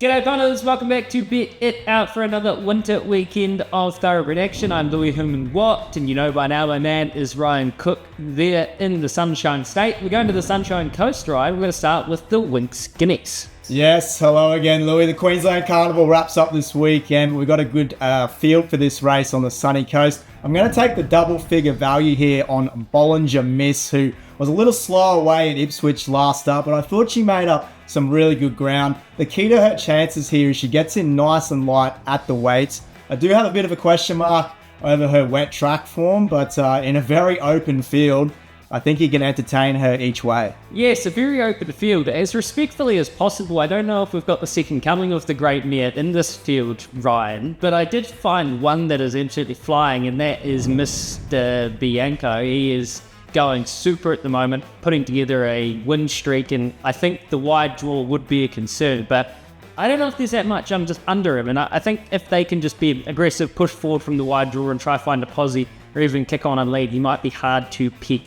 G'day punters, welcome back to Bet It Out for another winter weekend of thoroughbred action. I'm Louis Human Watt, and you know by now my man is Ryan Cook there in the Sunshine State. We're going to the Sunshine Coast ride. We're going to start with the Winx Skinnies. Yes, hello again, Louis. The Queensland Carnival wraps up this weekend. We've got a good field for this race on the sunny coast. I'm going to take the double figure value here on Bollinger Miss, who was a little slow away at Ipswich last start, but I thought she made up some really good ground. The key to her chances here is she gets in nice and light at the weights. I do have a bit of a question mark over her wet track form, but in a very open field, I think you can entertain her each way. Yes, a very open field. As respectfully as possible, I don't know if we've got the second coming of the great mare in this field, Ryan, but I did find one that is absolutely flying, and that is Mr. Bianco. He is going super at the moment, putting together a win streak, and I think the wide draw would be a concern, but I don't know if there's that much. I'm just under him, and I think if they can just be aggressive, push forward from the wide draw and try to find a posse or even kick on a lead, he might be hard to pick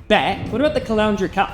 back. What about the Caloundra Cup?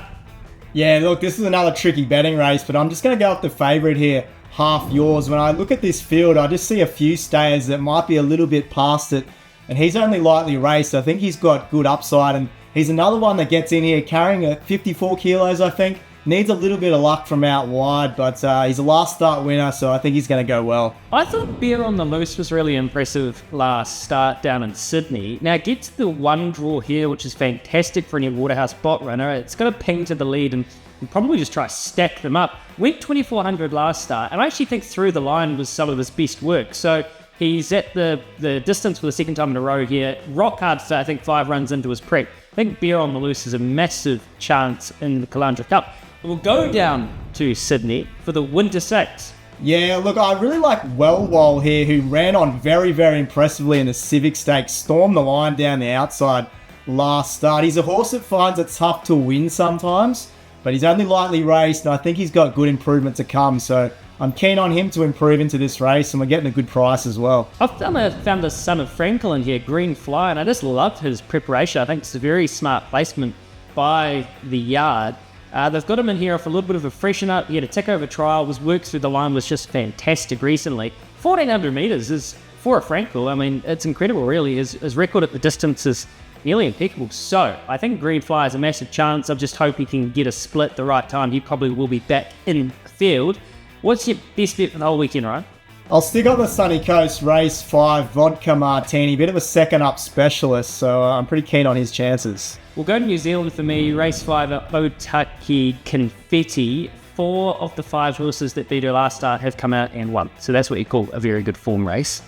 Yeah, look, this is another tricky betting race, but I'm just going to go with the favourite here, Half Yours. When I look at this field, I just see a few stayers that might be a little bit past it, and he's only lightly raced. I think he's got good upside, and he's another one that gets in here carrying at 54 kilos, I think. Needs a little bit of luck from out wide, but he's a last start winner, so I think he's going to go well. I thought Beer on the Loose was really impressive last start down in Sydney. Now, get to the one draw here, which is fantastic for any Waterhouse bot runner. It's going to ping to the lead and probably just try to stack them up. Went 2,400 last start, and I actually think through the line was some of his best work. So he's at the distance for the second time in a row here. Rock hard for, I think, 5 runs into his prep. I think Beer on the Loose is a massive chance in the Caloundra Cup. We'll go down to Sydney for the Winter Stakes. Yeah, look, I really like Wellwall here, who ran on very, very impressively in the Civic Stakes, stormed the line down the outside last start. He's a horse that finds it tough to win sometimes, but he's only lightly raced, and I think he's got good improvement to come, so I'm keen on him to improve into this race, and we're getting a good price as well. I've found the Son of Franklin here, Green Fly, and I just love his preparation. I think it's a very smart placement by the yard. They've got him in here for a little bit of a freshen up. He had a tick over trial, his work through the line was just fantastic recently. 1,400 metres is, for a Frankel, I mean, it's incredible really. His record at the distance is nearly impeccable. So, I think Green Fly has a massive chance. I just hope he can get a split at the right time. He probably will be back in the field. What's your best bet for the whole weekend, Ryan? I'll stick on the sunny coast, race 5, Vodka Martini, bit of a second up specialist, so I'm pretty keen on his chances. We'll go to New Zealand for me, race 5 at Otaki Confetti. 4 of the 5 horses that beat her last start have come out and won, so that's what you call a very good form race.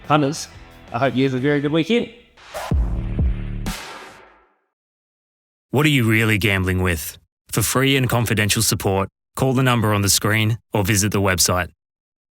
Punters, I hope you have a very good weekend. What are you really gambling with? For free and confidential support, call the number on the screen or visit the website